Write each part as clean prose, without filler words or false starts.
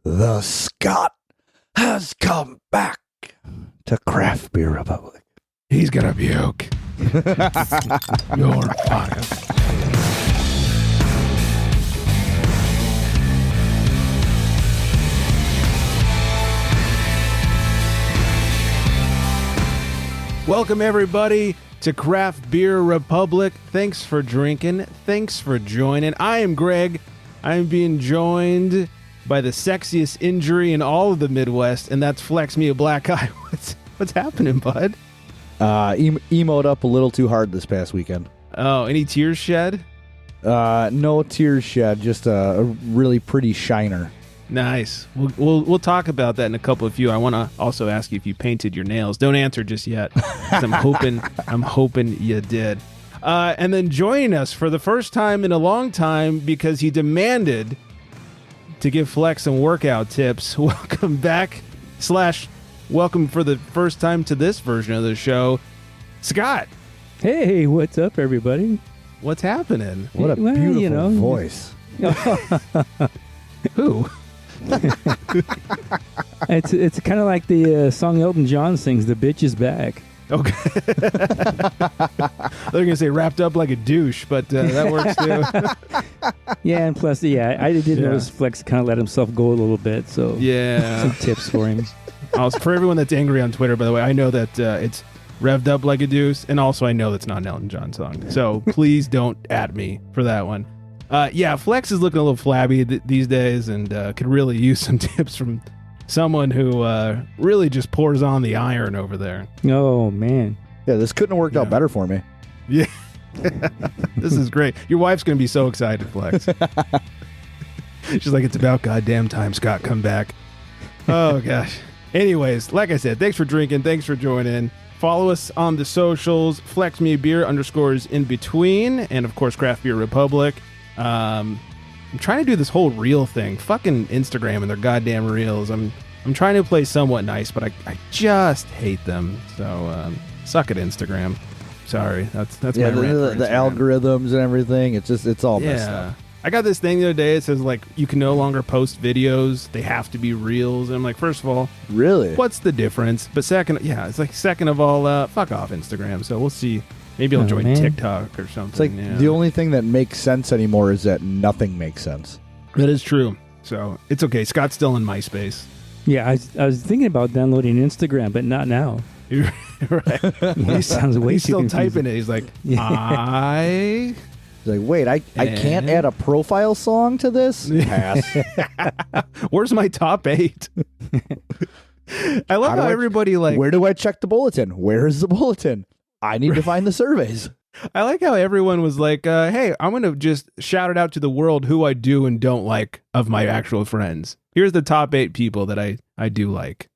The Scot has come back to Craft Beer Republic. He's gonna puke. You're fired. Welcome everybody to Craft Beer Republic. Thanks for drinking. Thanks for joining. I am Greg. I am being joined by the sexiest injury in all of the Midwest, and that's Flex Me a Black Eye. What's happening, bud? Emoed up a little too hard this past weekend. Oh, any tears shed? No tears shed, just a really pretty shiner. Nice. We'll talk about that in a couple of few. I want to also ask you if you painted your nails. Don't answer just yet. 'Cause I'm hoping you did. And then joining us for the first time in a long time because he demanded to give Flex some workout tips. Welcome back / welcome for the first time to this version of the show, Scott. Hey, what's up, everybody? What's happening? What a beautiful voice. Who? It's kind of like the song Elton John sings, "The Bitch Is Back." Okay. They're going to say wrapped up like a douche, but that works too. Yeah, and plus, I did notice Flex kind of let himself go a little bit, so yeah. some tips for him. Also, for everyone that's angry on Twitter, by the way, I know that it's revved up like a deuce, and also I know that's not an Elton John song, so please don't at me for that one. Flex is looking a little flabby these days, and could really use some tips from someone who really just pours on the iron over there. Oh, man. Yeah, this couldn't have worked out better for me. Yeah. This is great. Your wife's going to be so excited, Flex. She's like, it's about goddamn time, Scott, come back. Oh, gosh. Anyways, like I said, thanks for drinking. Thanks for joining. Follow us on the socials, FlexMeBeer _ in between, and of course, Craft Beer Republic. I'm trying to do this whole reel thing. Fucking Instagram and their goddamn reels. I'm trying to play somewhat nice, but I just hate them. So suck it, Instagram. Sorry, that's my rant for the Instagram. algorithms and everything. It's all messed up. I got this thing the other day. It says like you can no longer post videos; they have to be reels. And I'm like, first of all, really, what's the difference? But second of all, fuck off Instagram. So we'll see. Maybe I'll join TikTok or something. It's like the only thing that makes sense anymore is that nothing makes sense. That is true. So it's okay. Scott's still in MySpace. Yeah, I was thinking about downloading Instagram, but not now. Right. He sounds way He's too still confusing. typing it. He's like, I... He's like, wait, I can't add a profile song to this? Pass. Where's my top 8? I love how everybody like... Where do I check the bulletin? Where is the bulletin? I need to find the surveys. I like how everyone was like, hey, I'm going to just shout it out to the world who I do and don't like of my actual friends. Here's the top 8 people that I do like.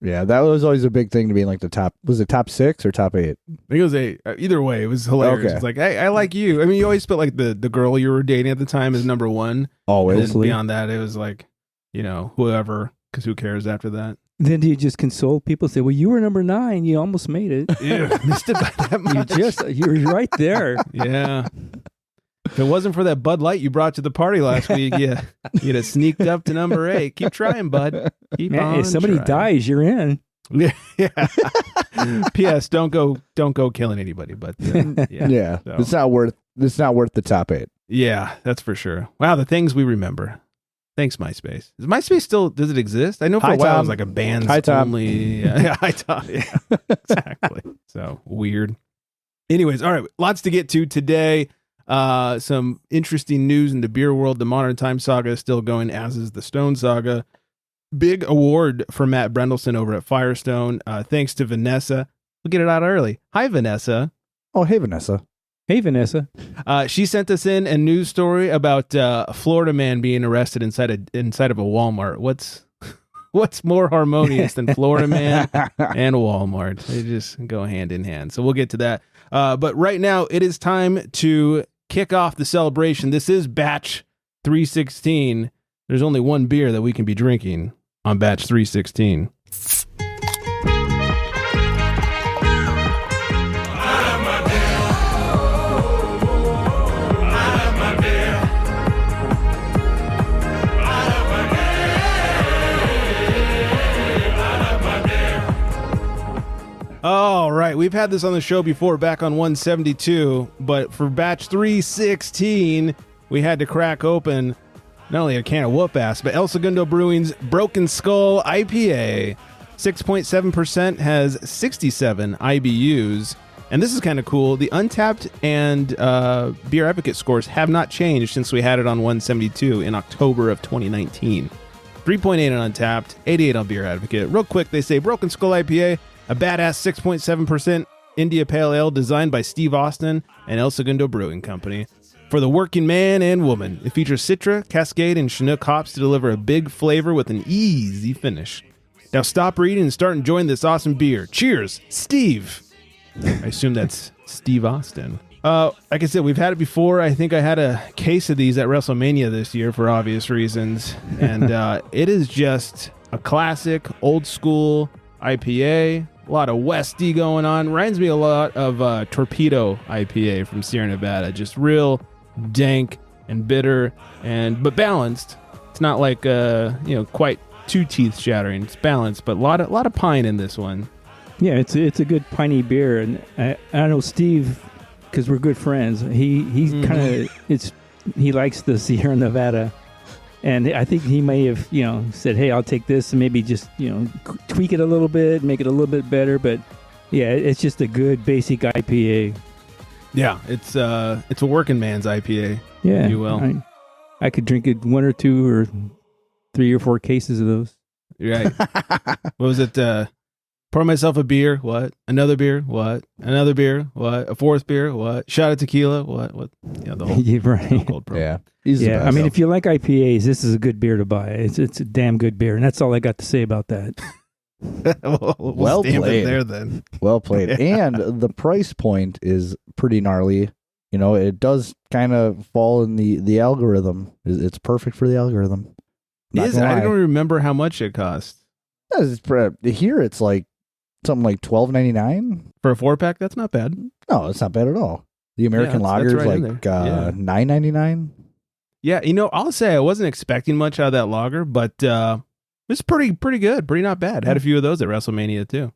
Yeah, that was always a big thing to be in like the top. Was it top 6 or top 8? I think it was 8. Either way, it was hilarious. Okay. It's like, hey, I like you. I mean, you always put like the girl you were dating at the time as number 1. Always. And then beyond that, it was like, whoever, because who cares after that? Then do you just console people? Say, well, you were number 9. You almost made it. Yeah, missed it by that much. You were right there. Yeah. If it wasn't for that Bud Light you brought to the party last week, you'd have sneaked up to number 8. Keep trying, bud. Keep Man, on if somebody trying. dies, you're in. Yeah. P.S. Don't go killing anybody. But Yeah. So. It's not worth the top 8. Yeah, that's for sure. Wow, the things we remember. Thanks, MySpace. Is MySpace still? Does it exist? I know for Hi, a while Tom. it was like a bands Hi, Tom. only. Yeah, hi, Tom. Yeah, exactly. So weird. Anyways, all right, lots to get to today. Some interesting news in the beer world. The Modern Time saga is still going, as is the Stone saga. Big award for Matt Brynildson over at Firestone. Thanks to Vanessa. We'll get it out early. Hi, Vanessa. Oh, hey, Vanessa. Hey, Vanessa. She sent us in a news story about a Florida man being arrested inside of a Walmart. What's more harmonious than Florida man and Walmart? They just go hand in hand. So we'll get to that. But right now, it is time to kick off the celebration. This is batch 316. There's only one beer that we can be drinking on batch 316. right, we've had this on the show before back on 172, but for batch 316, we had to crack open not only a can of whoop-ass, but El Segundo Brewing's Broken Skull IPA. 6.7% has 67 IBUs. And this is kind of cool. The Untapped and Beer Advocate scores have not changed since we had it on 172 in October of 2019. 3.8 on Untapped, 88 on Beer Advocate. Real quick, they say Broken Skull IPA, a badass 6.7% India Pale Ale designed by Steve Austin and El Segundo Brewing Company. For the working man and woman, it features Citra, Cascade, and Chinook hops to deliver a big flavor with an easy finish. Now stop reading and start enjoying this awesome beer. Cheers, Steve! I assume that's Steve Austin. Like I said, we've had it before. I think I had a case of these at WrestleMania this year for obvious reasons. And it is just a classic, old school IPA. A lot of Westy going on. Reminds me a lot of Torpedo IPA from Sierra Nevada. Just real dank and bitter, but balanced. It's not like quite too teeth shattering. It's balanced, but a lot of pine in this one. Yeah, it's a good piney beer, and I know Steve, because we're good friends. He's kind of he likes the Sierra Nevada, and I think he may have said, "Hey, I'll take this," and maybe just tweak it a little bit, make it a little bit better. But yeah, it's just a good basic IPA. Yeah, it's a working man's IPA. Yeah, if you will. I could drink it 1 or 2 or 3 or 4 cases of those. Right. What was it? Pour myself a beer. What? Another beer. What? Another beer. What? A fourth beer. What? Shot of tequila. What? Yeah, the whole right. cold program. Yeah. I mean, if you like IPAs, this is a good beer to buy. It's a damn good beer, and that's all I got to say about that. Well played there, then. Well played. Yeah. And the price point is pretty gnarly. It does kind of fall in the algorithm. It's perfect for the algorithm. I don't remember how much it costs. Here it's like something like $12.99 for a 4-pack. That's not bad. No, it's not bad at all. The American lager is right like $9.99. Yeah, I'll say I wasn't expecting much out of that lager, but it's pretty good, pretty not bad. Had a few of those at WrestleMania too.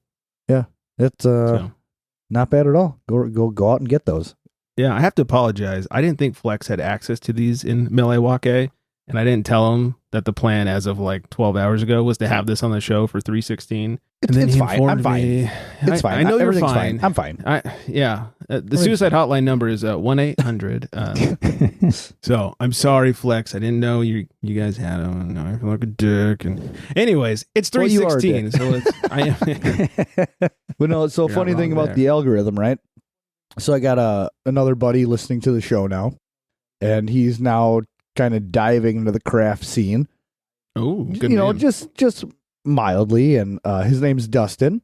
Yeah, it's not bad at all. Go out and get those. Yeah, I have to apologize. I didn't think Flex had access to these in Milwaukee, and I didn't tell him that the plan as of like 12 hours ago was to have this on the show for 316. And then it's he fine. informed I'm fine. me. It's fine. I know you're Everything's fine. I'm fine. The suicide hotline number is 1-800. So I'm sorry, Flex. I didn't know you guys had them. Now I feel like a dick. And anyways, it's 316. So But no, so funny thing about the algorithm, right? So I got another buddy listening to the show now, and he's now kind of diving into the craft scene. Oh, good name. just mildly, and his name's Dustin.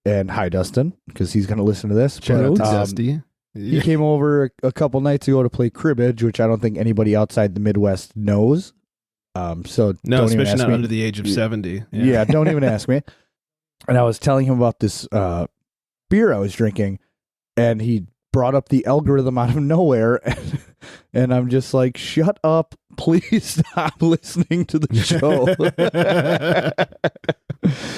And hi, Dustin, because he's going to listen to this. Shout out to Dusty. He came over a couple nights ago to play cribbage, which I don't think anybody outside the Midwest knows. So no, don't especially even ask not me. under the age of 70. Yeah, don't even ask me. And I was telling him about this beer I was drinking, and he brought up the algorithm out of nowhere, and I'm just like, shut up, please stop listening to the show.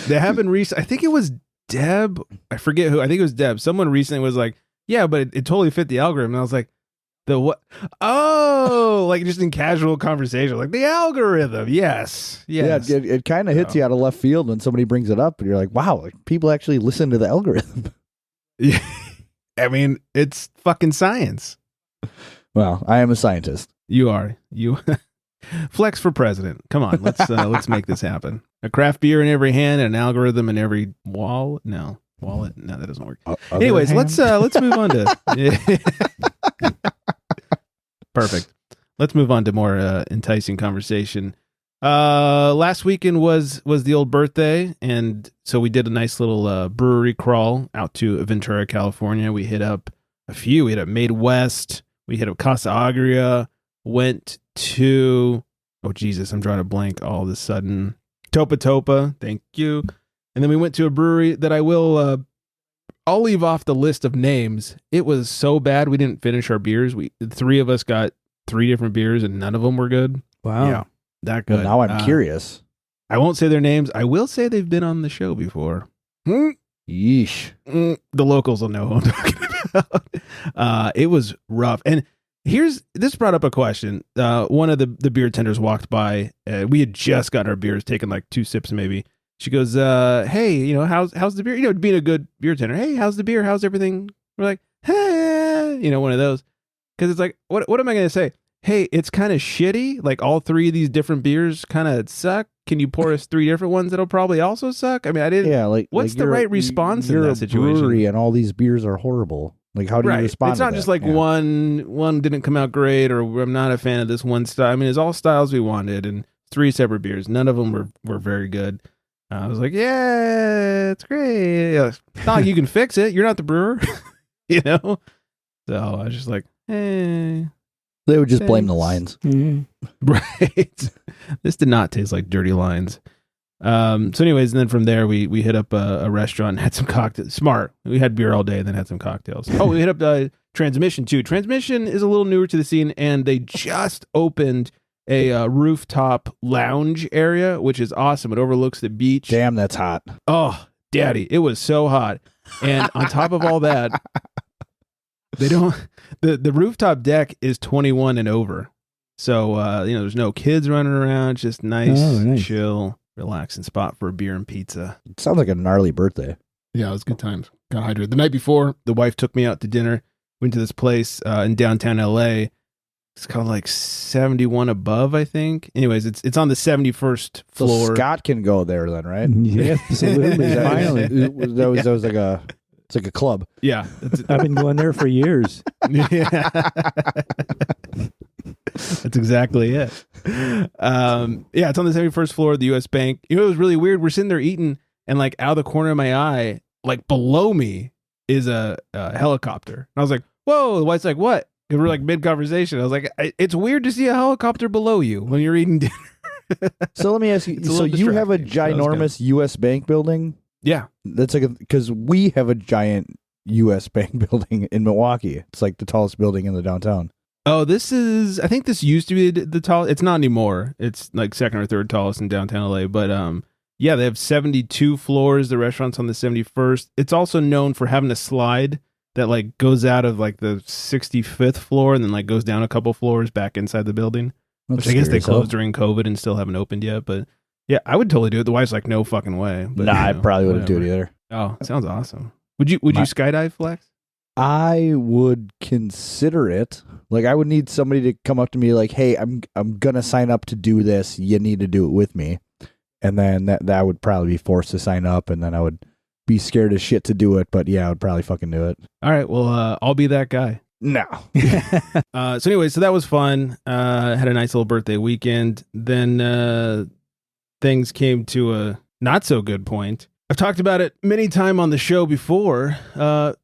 They happened recently. I think it was Deb. I forget who. I think it was Deb. Someone recently was like, yeah, but it totally fit the algorithm. And I was like, the what? Oh, like just in casual conversation, like the algorithm. Yes. Yeah, it kind of hits you out of left field when somebody brings it up, and you're like, wow, like, people actually listen to the algorithm. Yeah. I mean, it's fucking science. Well, I am a scientist. You are. You Flex for president. Come on, let's make this happen. A craft beer in every hand and an algorithm in every wallet. No, that doesn't work. Anyways, let's move on to perfect. Let's move on to more enticing conversation. Last weekend was the old birthday, and so we did a nice little brewery crawl out to Ventura, California. We hit up a few. We hit up Made West. We hit up Casa Agria. Went to I'm drawing a blank all of a sudden. Topa Topa, thank you. And then we went to a brewery that I'll leave off the list of names. It was so bad we didn't finish our beers. The 3 of us got 3 different beers, and none of them were good. Wow. Yeah. That good. Well, now I'm curious. I won't say their names. I will say they've been on the show before. You Yeesh. The locals will know who I'm talking about. It was rough. And this brought up a question. One of the beer tenders walked by. We had just gotten our beers, taken like 2 sips maybe. She goes, hey, how's the beer? Being a good beer tender. Hey, how's the beer? How's everything? We're like, hey, one of those. Because it's like, what am I going to say? Hey, it's kind of shitty. Like all 3 of these different beers kind of suck. Can you pour us 3 different ones that'll probably also suck? I mean, I didn't. Yeah, what's the right response in you're that a situation? brewery and all these beers are horrible. Like, how do you respond? It's not to just that? like one didn't come out great, or I'm not a fan of this one style. I mean, it's all styles we wanted, and 3 separate beers. None of them were very good. I was like, yeah, it's great. It's not like you can fix it. You're not the brewer, So I was just like, hey. They would just blame the lines. Mm-hmm. Right. This did not taste like dirty lines. So anyways, and then from there, we hit up a restaurant and had some cocktails. Smart. We had beer all day and then had some cocktails. Oh, we hit up Transmission too. Transmission is a little newer to the scene, and they just opened a rooftop lounge area, which is awesome. It overlooks the beach. Damn, that's hot. Oh, daddy, it was so hot. And on top of all that, the rooftop deck is 21 and over. So, there's no kids running around. Just nice, chill, relaxing spot for a beer and pizza. It sounds like a gnarly birthday. Yeah, it was good times. Got hydrated. The night before, the wife took me out to dinner. Went to this place in downtown LA. It's called like 71 Above, I think. Anyways, it's on the 71st floor. So Scott can go there then, right? Yeah, absolutely. Finally. That was like it's like a club. Yeah. I've been going there for years. Yeah. That's exactly it. It's on the 71st floor of the U.S. Bank. It was really weird. We're sitting there eating, and like out of the corner of my eye, like below me is a helicopter. And I was like, whoa. The wife's like, what? And we're like mid-conversation. I was like, it's weird to see a helicopter below you when you're eating dinner. So let me ask you, so you have a ginormous U.S. Bank building? Yeah. That's like because we have a giant U.S. Bank building in Milwaukee. It's like the tallest building in the downtown. Oh, I think this used to be the tallest. It's not anymore. It's like second or third tallest in downtown LA. But they have 72 floors. The restaurant's on the 71st. It's also known for having a slide that like goes out of like the 65th floor and then like goes down a couple floors back inside the building. Which I guess they closed during COVID and still haven't opened yet. But yeah, I would totally do it. The wife's like, no fucking way. But, I probably wouldn't do it either. Oh, sounds awesome. Would you skydive, Flex? I would consider it. Like, I would need somebody to come up to me like, hey, I'm gonna sign up to do this. You need to do it with me. And then that would probably be forced to sign up, and then I would be scared as shit to do it. But yeah, I would probably fucking do it. All right, well, I'll be that guy. No. So anyway, so that was fun. Had a nice little birthday weekend. Then things came to a not so good point. I've talked about it many times on the show before.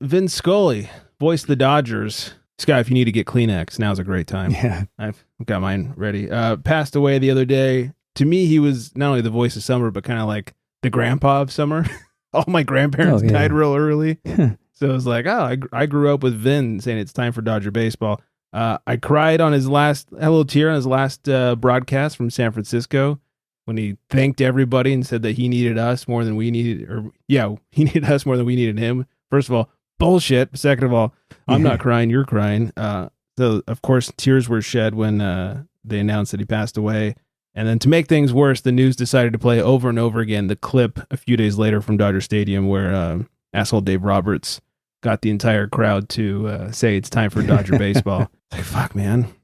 Vin Scully, voiced the Dodgers. Scott, if you need to get Kleenex, now's a great time. Yeah. I've got mine ready. Passed away the other day. To me, he was not only the voice of summer, but kind of like the grandpa of summer. All my grandparents died real early. So it was like, I grew up with Vin saying it's time for Dodger baseball. I cried on his last, a little tear on his last broadcast from San Francisco when he thanked everybody and said that he needed us more than we needed, he needed us more than we needed him. First of all, bullshit. Second of all, I'm not crying, you're crying. So of course, tears were shed when they announced that he passed away. And then to make things worse, the news decided to play over and over again the clip a few days later from Dodger Stadium where asshole Dave Roberts got the entire crowd to say it's time for Dodger baseball. Like, fuck, man.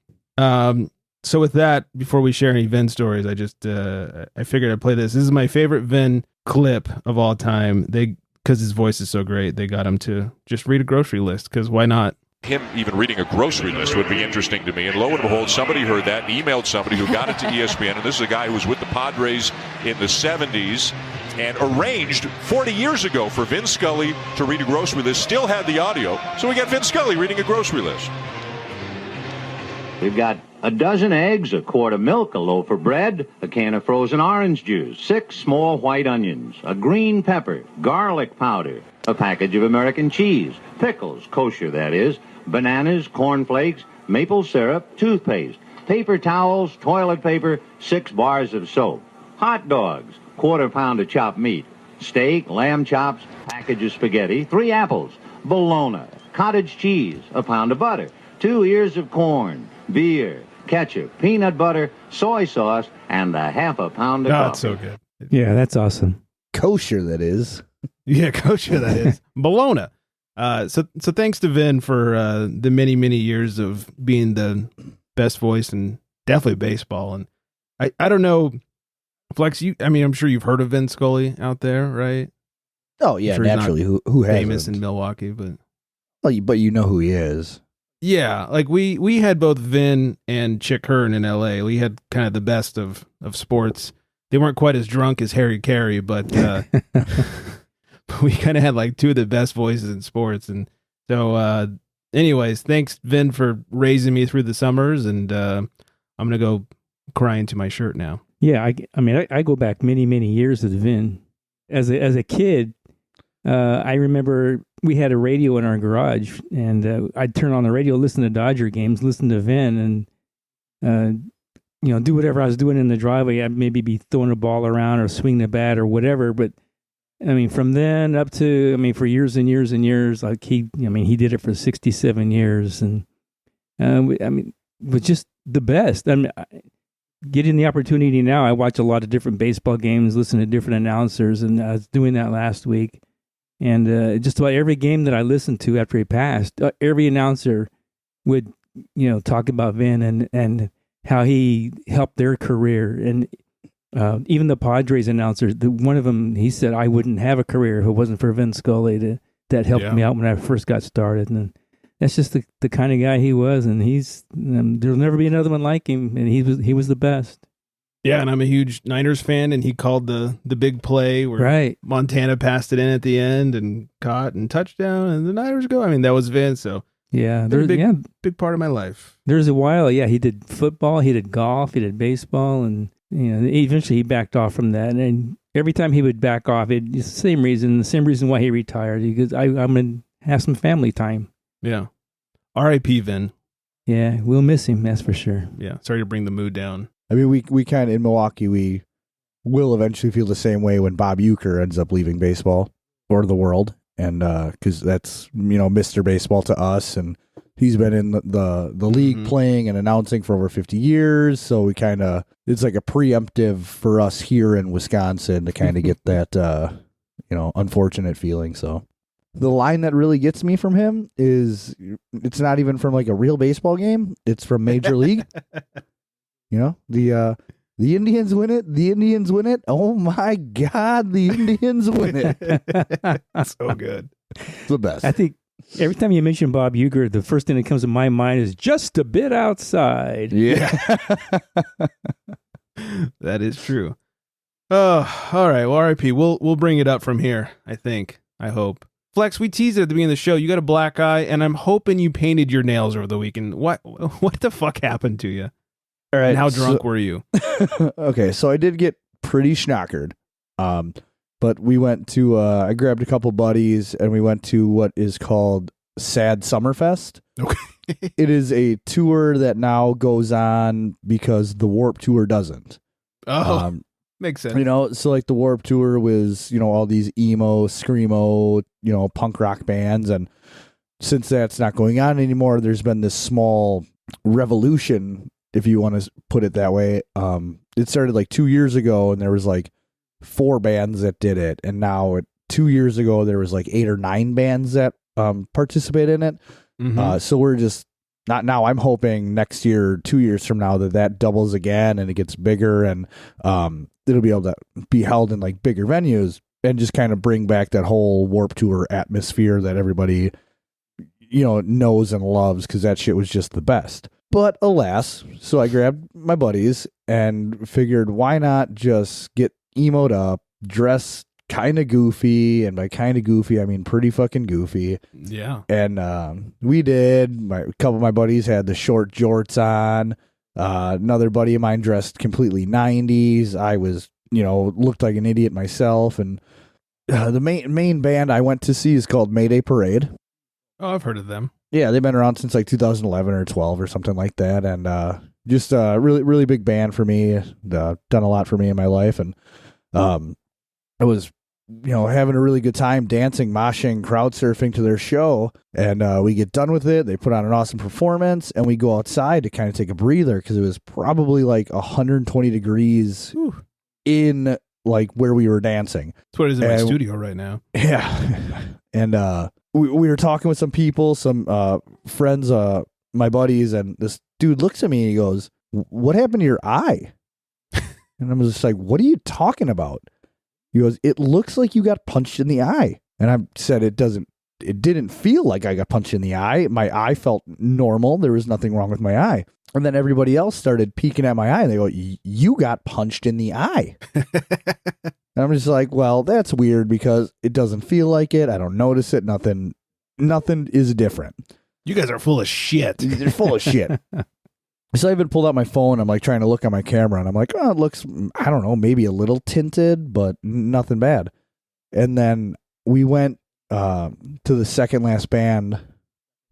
So with that, before we share any Vin stories, I just I figured I'd play this. This is my favorite Vin clip of all time. Because his voice is so great, they got him to just read a grocery list, because why not? Him even reading a grocery list would be interesting to me. And lo and behold, somebody heard that and emailed somebody who got it to ESPN. And this is a guy who was with the Padres in the 70s and arranged 40 years ago for Vin Scully to read a grocery list. Still had the audio. So we got Vin Scully reading a grocery list. We've got a dozen eggs, a quart of milk, a loaf of bread, a can of frozen orange juice, 6 small white onions, a green pepper, garlic powder, a package of American cheese, pickles, kosher that is, bananas, cornflakes, maple syrup, toothpaste, paper towels, toilet paper, 6 bars of soap, hot dogs, quarter pound of chopped meat, steak, lamb chops, package of spaghetti, 3 apples, bologna, cottage cheese, a pound of butter, 2 ears of corn, beer, ketchup, peanut butter, soy sauce, and a half a pound of coffee. That's so good. Yeah, that's awesome. Kosher, that is. Yeah, kosher that is. Bologna. So thanks to Vin for the many, many years of being the best voice in definitely baseball. And I don't know, Flex, I'm sure you've heard of Vin Scully out there, right? Oh, yeah, I'm sure he's naturally. not Who hasn't? famous in Milwaukee, but But you know who he is. yeah, like we had both Vin and Chick Hearn in LA. We had kind of the best of sports. They weren't quite as drunk as Harry Carey, but we kind of had like 2 of the best voices in sports. And so anyways, thanks Vin for raising me through the summers, and I'm going to go cry into my shirt now. Yeah, I go back many, many years with Vin. As a kid, I remember we had a radio in our garage, and I'd turn on the radio, listen to Dodger games, listen to Vin, and do whatever I was doing in the driveway. I'd maybe be throwing a ball around or swinging the bat or whatever. But from then up to for years and years and years, like he did it for 67 years, and was just the best. Getting the opportunity now, I watch a lot of different baseball games, listen to different announcers, and I was doing that last week. And just about every game that I listened to after he passed, every announcer would, talk about Vin and how he helped their career. And even the Padres announcer, one of them, he said, I wouldn't have a career if it wasn't for Vin Scully that helped me out when I first got started. And that's just the kind of guy he was. And there'll never be another one like him. And he was the best. Yeah, and I'm a huge Niners fan, and he called the big play where Montana passed it in at the end and caught and touchdown, and the Niners go. That was Vin, so yeah, there's big part of my life. There's a while, he did football, he did golf, he did baseball, and eventually he backed off from that. And every time he would back off, it's the same reason why he retired, because I'm gonna have some family time. Yeah, R.I.P. Vin. Yeah, we'll miss him, that's for sure. Yeah, sorry to bring the mood down. We kind of, in Milwaukee, we will eventually feel the same way when Bob Uecker ends up leaving baseball or the world. And because that's, Mr. Baseball to us. And he's been in the league playing and announcing for over 50 years. So we kind of, it's like a preemptive for us here in Wisconsin to kind of get that, unfortunate feeling. So the line that really gets me from him is, it's not even from like a real baseball game. It's from Major League. The Indians win it. The Indians win it. Oh my God, the Indians win it. So good. It's the best. I think every time you mention Bob Uecker, the first thing that comes to my mind is just a bit outside. Yeah. That is true. Oh, all right. Well, RIP. We'll bring it up from here, I think. I hope. Flex, we teased it at the beginning of the show. You got a black eye, and I'm hoping you painted your nails over the weekend. What the fuck happened to you? All right. And how drunk were you? Okay, so I did get pretty schnockered. But we went to, I grabbed a couple buddies, and we went to what is called Sad Summerfest. Okay. It is a tour that now goes on because the Warp Tour doesn't. Oh, makes sense. So like the Warp Tour was, all these emo, screamo, punk rock bands. And since that's not going on anymore, there's been this small revolution, if you want to put it that way. It started like 2 years ago, and there was like 4 bands that did it. And now 2 years ago, there was like 8 or 9 bands that participate in it. Mm-hmm. So we're just not now. I'm hoping next year, 2 years from now, that doubles again and it gets bigger, and it'll be able to be held in like bigger venues and just kind of bring back that whole Warp Tour atmosphere that everybody knows and loves, because that shit was just the best. But alas, so I grabbed my buddies and figured, why not just get emoed up, dress kind of goofy, and by kind of goofy, I mean pretty fucking goofy. Yeah. And we did. A couple of my buddies had the short jorts on. Another buddy of mine dressed completely 90s. I was, looked like an idiot myself. And the main band I went to see is called Mayday Parade. Oh, I've heard of them. Yeah, they've been around since like 2011 or 12 or something like that. And just a really, really big band for me. Done a lot for me in my life. And it was having a really good time dancing, moshing, crowd surfing to their show. And we get done with it. They put on an awesome performance, and we go outside to kind of take a breather because it was probably like 120 degrees in like where we were dancing. That's what it is in my studio right now. Yeah. And we were talking with some people, some friends, my buddies, and this dude looks at me and he goes, "What happened to your eye?" And I'm just like, "What are you talking about?" He goes, "It looks like you got punched in the eye." And I said, it didn't feel like I got punched in the eye. My eye felt normal. There was nothing wrong with my eye. And then everybody else started peeking at my eye and they go, "You got punched in the eye." And I'm just like, well, that's weird because it doesn't feel like it. I don't notice it. Nothing is different. You guys are full of shit. They're full of shit. So I even pulled out my phone. I'm like trying to look at my camera and I'm like, oh, it looks, I don't know, maybe a little tinted, but nothing bad. And then we went to the second last band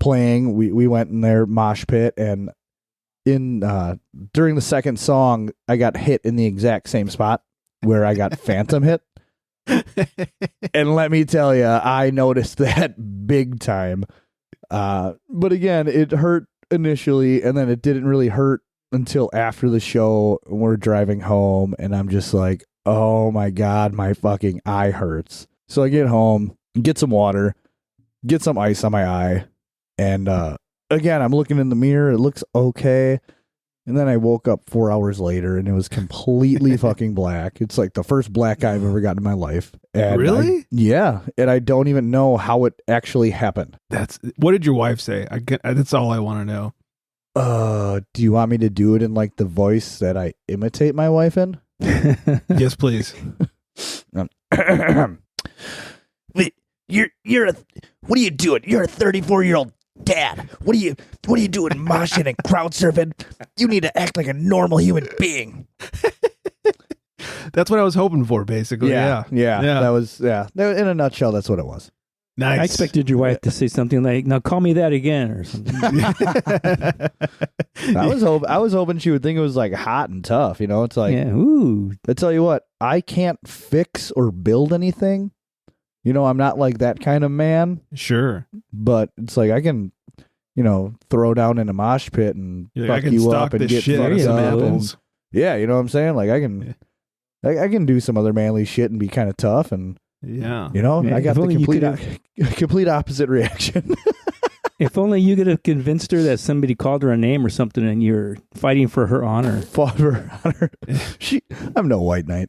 playing. We went in their mosh pit, and during the second song, I got hit in the exact same spot where I got phantom hit. And let me tell you, I noticed that big time. But again, it hurt initially, and then it didn't really hurt until after the show when we're driving home, and I'm just like, oh my God, my fucking eye hurts. So I get home, get some water, get some ice on my eye, and again, I'm looking in the mirror, it looks okay. And then I woke up 4 hours later and it was completely fucking black. It's like the first black eye I've ever gotten in my life. And really? Yeah. And I don't even know how it actually happened. What did your wife say? That's all I want to know. Do you want me to do it in like the voice that I imitate my wife in? Yes, please. What are you doing? You're a 34-year-old dad. What are you doing moshing and crowd surfing? You need to act like a normal human being. That's what I was hoping for, basically. Yeah. That was in a nutshell, that's what it was. Nice. I expected your wife to say something like, "Now call me that again," or something. I was hoping she would think it was like hot and tough, It's like, yeah, ooh. I tell you what, I can't fix or build anything. I'm not like that kind of man. Sure. But it's like I can, throw down in a mosh pit and fuck you up and get fucked up. And, yeah, you know what I'm saying? Like I can do some other manly shit and be kind of tough, and yeah, I got the complete opposite reaction. If only you could have convinced her that somebody called her a name or something, and you're fighting for her honor. Fought for her honor. I'm no white knight.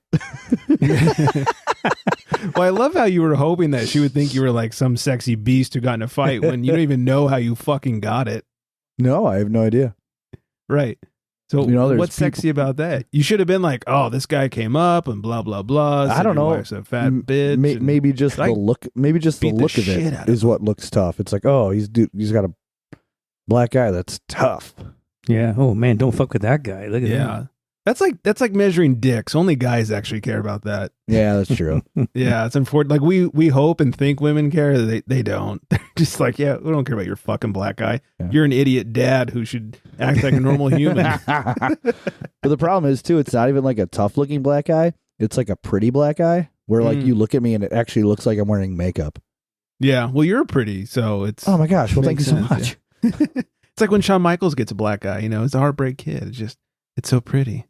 Well, I love how you were hoping that she would think you were like some sexy beast who got in a fight when you don't even know how you fucking got it. No, I have no idea. Right. So what's sexy about that? You should have been like, "Oh, this guy came up and blah blah blah." I don't know. Wife's a fat bitch. Maybe just the look. Maybe just the look of it is what looks tough. It's like, oh, he's got a black eye. That's tough. Yeah. Oh man, don't fuck with that guy. Look at that. That's like measuring dicks. Only guys actually care about that. Yeah, that's true. Yeah, it's unfortunate. Like we hope and think women care. They don't. They're just like, yeah, we don't care about your fucking black eye. Yeah. You're an idiot dad who should act like a normal human. But the problem is too, it's not even like a tough looking black eye. It's like a pretty black eye where like you look at me and it actually looks like I'm wearing makeup. Yeah, well, you're pretty, so it's. Oh my gosh! Well, thank you so much. Yeah. It's like when Shawn Michaels gets a black eye. It's a heartbreak kid. It's so pretty.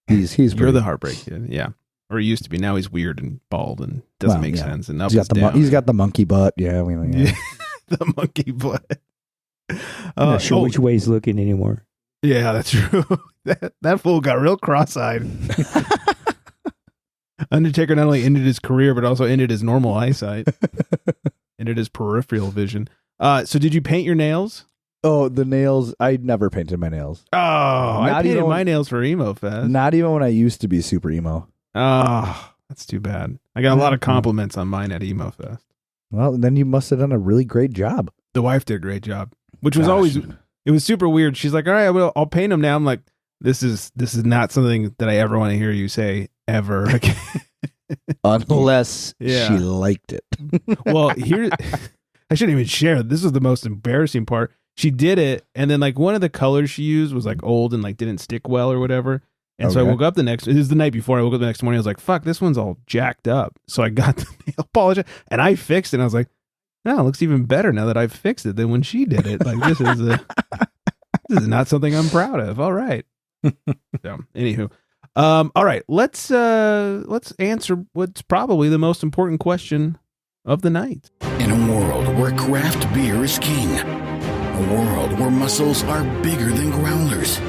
He's You're pretty. the heartbreak kid, yeah. Or he used to be. Now he's weird and bald and doesn't make sense. And he's got the monkey butt. Yeah, the monkey butt. I'm not sure which way he's looking anymore. Yeah, that's true. that fool got real cross-eyed. Undertaker not only ended his career, but also ended his normal eyesight. Ended his peripheral vision. So did you paint your nails? Oh, the nails. I never painted my nails. Oh, I painted my nails for Emo Fest. Not even when I used to be super emo. Oh, that's too bad. I got a lot of compliments on mine at Emo Fest. Well, then you must have done a really great job. The wife did a great job, which was always, it was super weird. She's like, all right, I'll paint them now. I'm like, this is not something that I ever want to hear you say ever again. Unless she liked it. Well, I shouldn't even share. This was the most embarrassing part. She did it, and then like one of the colors she used was like old and like didn't stick well or whatever. And so I Okay. woke up it was the night before. I woke up the next morning. I was like, fuck, this one's all jacked up. So I got the nail polish and I fixed it. And I was like, no, it looks even better now that I've fixed it than when she did it. Like this is not something I'm proud of. All right. So anywho, all right, let's answer what's probably the most important question of the night. In a world where craft beer is king, a world where muscles are bigger than growlers,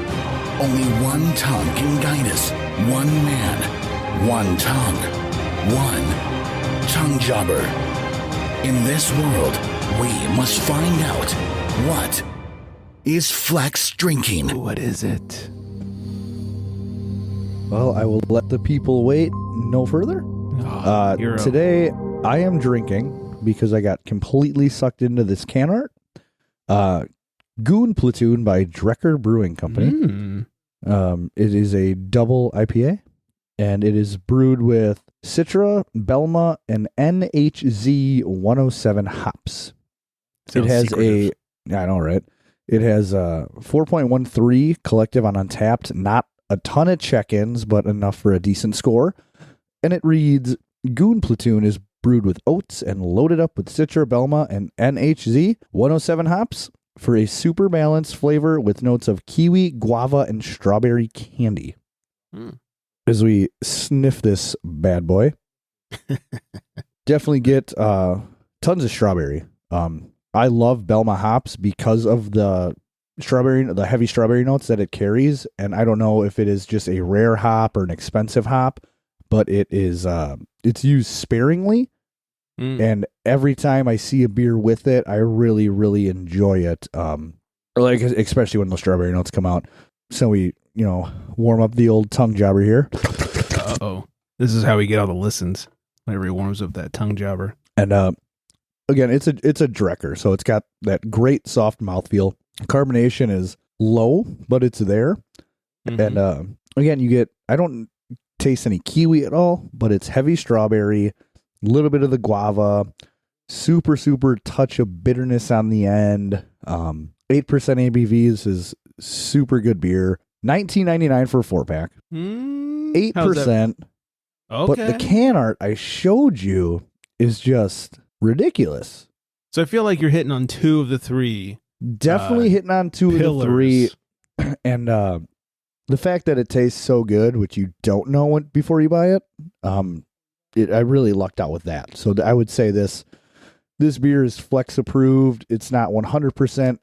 only one tongue can guide us. One man, one tongue, one tongue jobber. In this world, we must find out what is Flex drinking. What is it? Well, I will let the people wait no further. Hero. Today, I am drinking, because I got completely sucked into this can art, Goon Platoon by Drekker Brewing Company. It is a double IPA, and it is brewed with Citra, Belma, and NHZ 107 hops. Sounds it has secretive. I know, right? It has 4.13 collective on Untapped, not a ton of check-ins, but enough for a decent score. And it reads, Goon Platoon is brewed with oats and loaded up with Citra, Belma, and NHZ 107 hops for a super balanced flavor with notes of kiwi, guava, and strawberry candy. As we sniff this bad boy, definitely get tons of strawberry. I love Belma hops because of the heavy strawberry notes that it carries, and I don't know if it is just a rare hop or an expensive hop, but it is it's used sparingly. And every time I see a beer with it, I really, really enjoy it. Like especially when the strawberry notes come out. So we, warm up the old tongue jobber here. Uh-oh. This is how we get all the listens. Whenever he warms up that tongue jobber. And again, it's a Drekker, so it's got that great soft mouthfeel. Carbonation is low, but it's there. Mm-hmm. And again, I don't taste any kiwi at all, but it's heavy strawberry, a little bit of the guava, super, super touch of bitterness on the end. 8% ABVs is super good beer. $19.99 for a 4-pack. 8%. Okay. But the can art I showed you is just ridiculous. So I feel like you're hitting on two of the three. Definitely hitting on two of the three. And the fact that it tastes so good, which you don't know before you buy it, I really lucked out with that. So I would say this beer is Flex approved. It's not 100%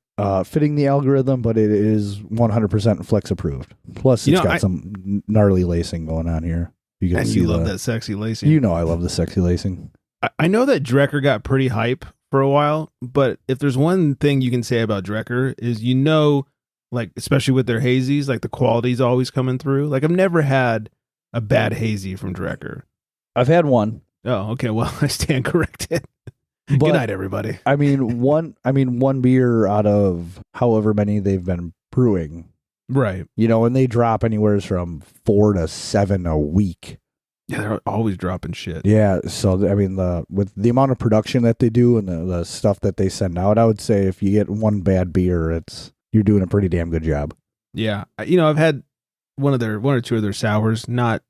fitting the algorithm, but it is 100% Flex approved. Plus, it's got some gnarly lacing going on here. You can see you love that sexy lacing. You know I love the sexy lacing. I know that Drekker got pretty hype for a while, but if there's one thing you can say about Drekker is, like, especially with their hazies, like the quality's always coming through. Like, I've never had a bad hazy from Drekker. I've had one. Oh, okay. Well, I stand corrected. Good night, everybody. I mean, one beer out of however many they've been brewing. Right. And they drop anywhere from 4 to 7 a week. Yeah, they're always dropping shit. Yeah, so I mean, with the amount of production that they do and the stuff that they send out, I would say if you get one bad beer, you're doing a pretty damn good job. Yeah, I've had one or two of their sours not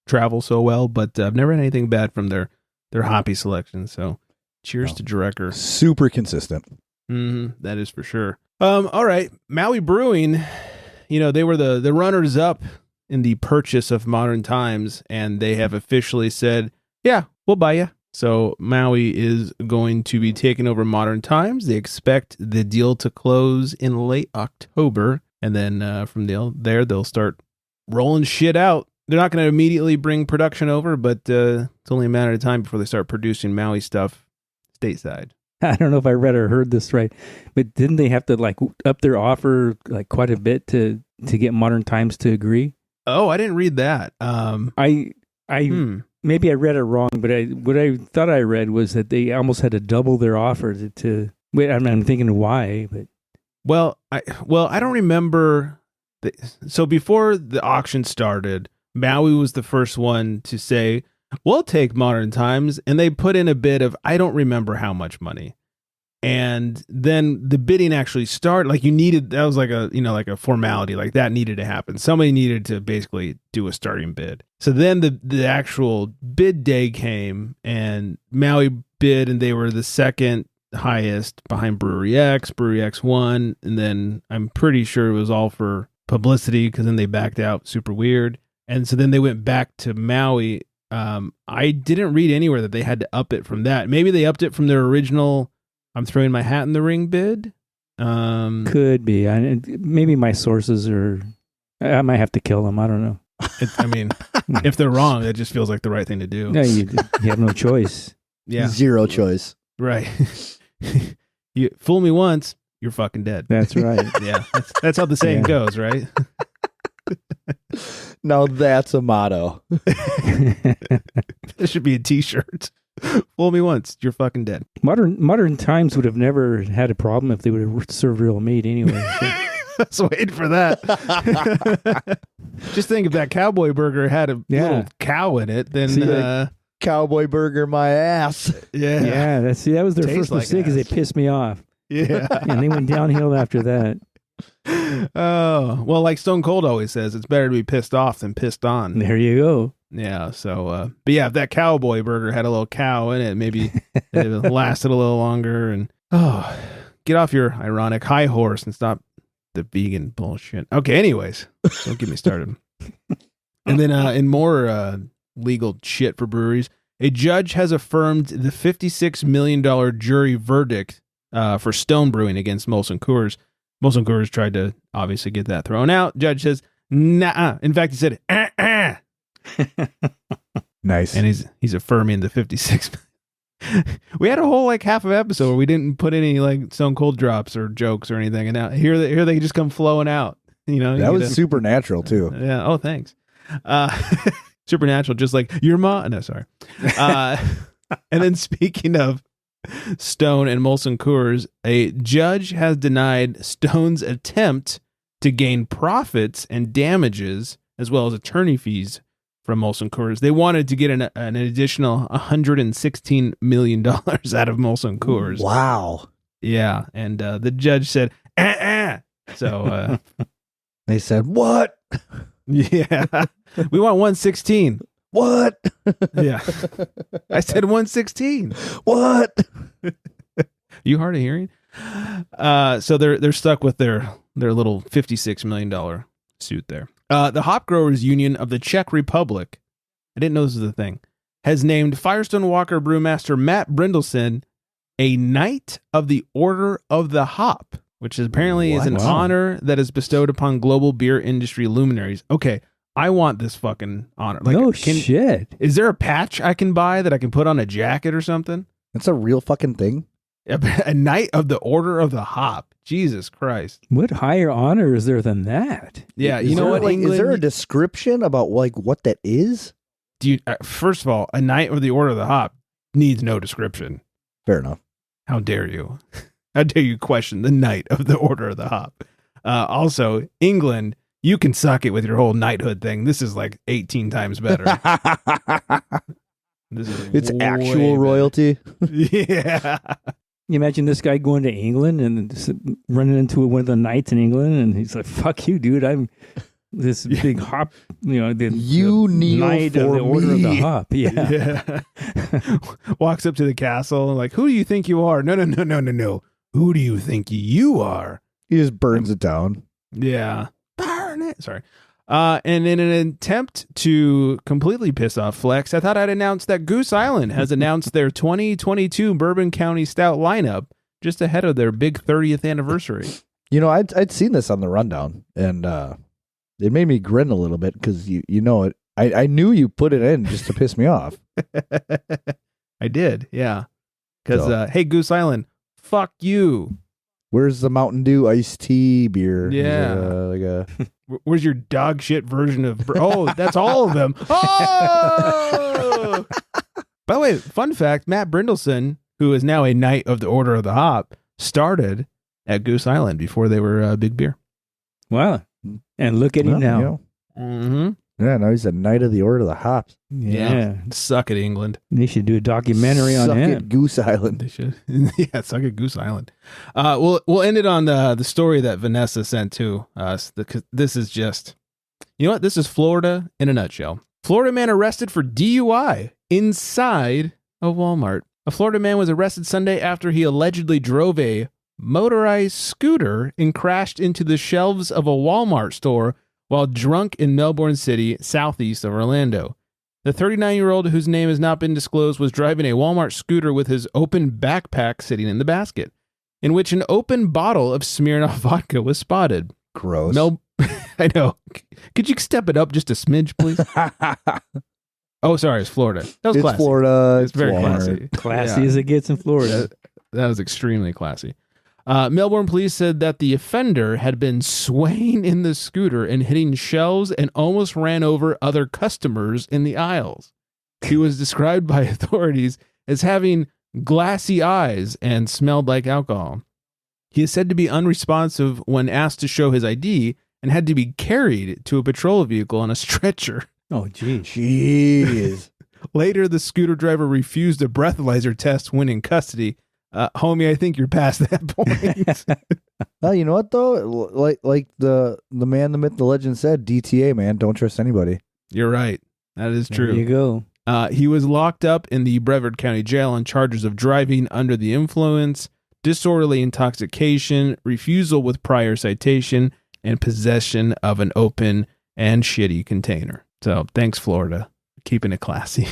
travel so well, but I've never had anything bad from their hoppy selection. So, cheers to Drekker. Super consistent. That is for sure. All right, Maui Brewing. They were the runners up in the purchase of Modern Times, and they have officially said, yeah, we'll buy you. So Maui is going to be taking over Modern Times. They expect the deal to close in late October, and then from there, they'll start rolling shit out. They're not going to immediately bring production over, but it's only a matter of time before they start producing Maui stuff stateside. I don't know if I read or heard this right, but didn't they have to up their offer quite a bit to get Modern Times to agree? Oh, I didn't read that. Maybe I read it wrong, but what I thought I read was that they almost had to double their offer to wait. I'm thinking why, but I don't remember. So before the auction started, Maui was the first one to say, we'll take Modern Times, and they put in a bid of, I don't remember how much money. And then the bidding actually started. Like that was like a formality. Like that needed to happen. Somebody needed to basically do a starting bid. So then the actual bid day came, and Maui bid, and they were the second highest behind Brewery X. Brewery X won, and then I'm pretty sure it was all for publicity because then they backed out. Super weird. And so then they went back to Maui. I didn't read anywhere that they had to up it from that. Maybe they upped it from their original I'm throwing my hat in the ring bid. Could be. Maybe my sources are. I might have to kill them. I don't know. I mean, if they're wrong, it just feels like the right thing to do. No, you have no choice. Yeah, zero choice. Right. You fool me once, you're fucking dead. That's right. Yeah, that's how the saying goes, right? Now that's a motto. This should be a T-shirt. Fool me once, you're fucking dead. Modern times would have never had a problem if they would have served real meat anyway. So. I was waiting for that. Just think if that cowboy burger had a little cow in it, then cowboy burger my ass. Yeah. That was their Tastes first like mistake because ass. they pissed me off. Yeah. And they went downhill after that. Oh, well, like Stone Cold always says, it's better to be pissed off than pissed on. There you go. Yeah, so, but yeah, if that cowboy burger had a little cow in it, maybe it lasted a little longer. And, get off your ironic high horse and stop the vegan bullshit. Okay, anyways, don't get me started. And then in more legal shit for breweries, a judge has affirmed the $56 million jury verdict for Stone Brewing against MolsonCoors. MolsonCoors tried to obviously get that thrown out. Judge says, nah. In fact, he said, Nice. And he's affirming the 56. We had a whole like half of episode where we didn't put any like Stone Cold drops or jokes or anything, and now here they just come flowing out. You know, that was supernatural too. Yeah. Oh, thanks. Supernatural, just like your mom. No, sorry. And then speaking of Stone and Molson Coors, a judge has denied Stone's attempt to gain profits and damages as well as attorney fees from Molson Coors. They wanted to get an additional $116 million out of Molson Coors. Wow. Yeah. And the judge said, So they said, what? Yeah. We want 116. What? Yeah. I said 116. What? You hard of hearing? So they're stuck with their little $56 million suit there. The Hop Growers Union of the Czech Republic, I didn't know this was a thing, has named Firestone Walker brewmaster Matt Brynildson a Knight of the Order of the Hop, which apparently is an honor that is bestowed upon global beer industry luminaries. Okay, I want this fucking honor. Like, no shit. Is there a patch I can buy that I can put on a jacket or something? That's a real fucking thing. A Knight of the Order of the Hop. Jesus Christ. What higher honor is there than that? Yeah, Is you know there, what, like, England? Is there a description about like what that is? Do you, first of all, a Knight of the Order of the Hop needs no description. Fair enough. How dare you? How dare you question the Knight of the Order of the Hop? Also, England, you can suck it with your whole knighthood thing. This is like 18 times better. This is It's way actual better. royalty. Yeah. You imagine this guy going to England and just running into one of the knights in England, and he's like, "Fuck you, dude! I'm this big hop. You know, the kneel knight for of the Order of the me." Hop." Yeah. Walks up to the castle and like, who do you think you are? No. Who do you think you are? He just burns it down. Yeah. Burn it. Sorry. And in an attempt to completely piss off Flex, I thought I'd announce that Goose Island has announced their 2022 Bourbon County Stout lineup just ahead of their big 30th anniversary. You know, I'd seen this on the rundown, and it made me grin a little bit because you know it. I knew you put it in just to piss me off. I did, yeah. Because hey, Goose Island, fuck you. Where's the Mountain Dew iced tea beer? Yeah. Like a Where's your dog shit version of... Oh, that's all of them. Oh! By the way, fun fact, Matt Brynildson, who is now a Knight of the Order of the Hop, started at Goose Island before they were big beer. Wow. And look at him now. you know, Mm-hmm. Yeah, now he's a knight of the Order of the Hops. Yeah. Suck it, England. They should do a documentary on Suck him. it, Goose Island. They should. Yeah, suck it, Goose Island. We'll end it on the story that Vanessa sent to us. This is just, you know what? This is Florida in a nutshell. Florida man arrested for DUI inside a Walmart. A Florida man was arrested Sunday after he allegedly drove a motorized scooter and crashed into the shelves of a Walmart store while drunk in Melbourne City, southeast of Orlando. The 39-year-old, whose name has not been disclosed, was driving a Walmart scooter with his open backpack sitting in the basket, in which an open bottle of Smirnoff vodka was spotted. Gross. I know. Could you step it up just a smidge, please? Oh, sorry, it's Florida. That was It's classy. Florida. It's very Walmart. classy. Classy as it gets in Florida. That was extremely classy. Melbourne police said that the offender had been swaying in the scooter and hitting shelves and almost ran over other customers in the aisles. He was described by authorities as having glassy eyes and smelled like alcohol. He is said to be unresponsive when asked to show his ID and had to be carried to a patrol vehicle on a stretcher. Oh, geez. Jeez. Later, the scooter driver refused a breathalyzer test when in custody. Homie, I think you're past that point. Well, you know what though? Like the man, the myth, the legend said, DTA, man, don't trust anybody. You're right. That is true. There you go. He was locked up in the Brevard County Jail on charges of driving under the influence, disorderly intoxication, refusal with prior citation, and possession of an open and shitty container. So thanks, Florida. Keeping it classy.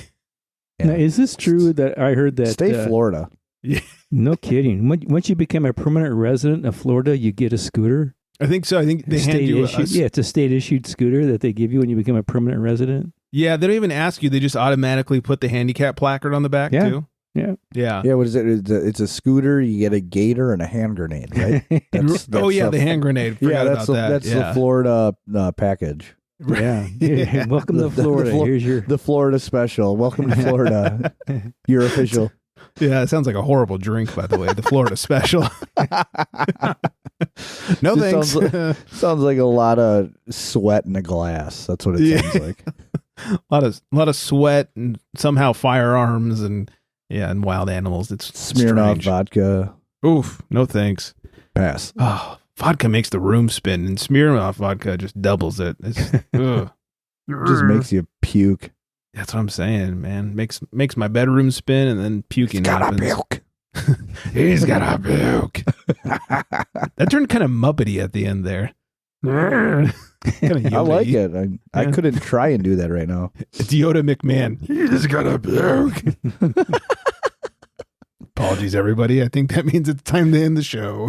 Now, is this true that I heard that... Stay Florida. Yeah. No kidding. Once you become a permanent resident of Florida, you get a scooter? I think so. I think they hand you Yeah, it's a state-issued scooter that they give you when you become a permanent resident. Yeah, they don't even ask you. They just automatically put the handicap placard on the back, too. Yeah. Yeah. Yeah, what is it? It's a scooter. You get a gator and a hand grenade, right? The hand grenade. Forgot that's about that. That's the Florida package. Yeah. Welcome to Florida. Here's your... The Florida special. Welcome to Florida. Your official. Yeah, it sounds like a horrible drink, by the way. The Florida special. No thanks. Sounds like a lot of sweat in a glass. That's what it sounds like. A lot of sweat and somehow firearms and wild animals. It's Smirnoff vodka. Oof, no thanks. Pass. Oh, vodka makes the room spin, and Smirnoff vodka just doubles it. It's Just makes you puke. That's what I'm saying, man. Makes my bedroom spin, and then puking happens. He's got a puke. That turned kind of Muppety at the end there. I like it. I couldn't try and do that right now. It's Yoda McMahon. He's got a puke. Apologies, everybody. I think that means it's time to end the show.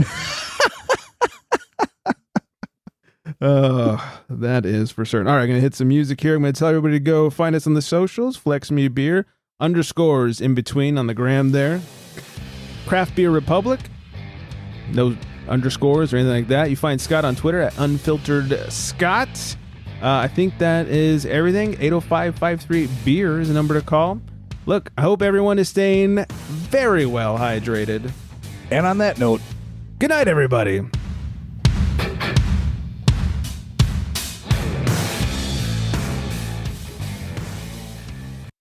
That is for certain. All right, I'm going to hit some music here. I'm going to tell everybody to go find us on the socials, Flex Me Beer, _ in between on the gram there. Craft Beer Republic, no underscores or anything like that. You find Scott on Twitter at Unfiltered Scott. I think that is everything. 805-53-BEER is the number to call. Look, I hope everyone is staying very well hydrated. And on that note, good night, everybody.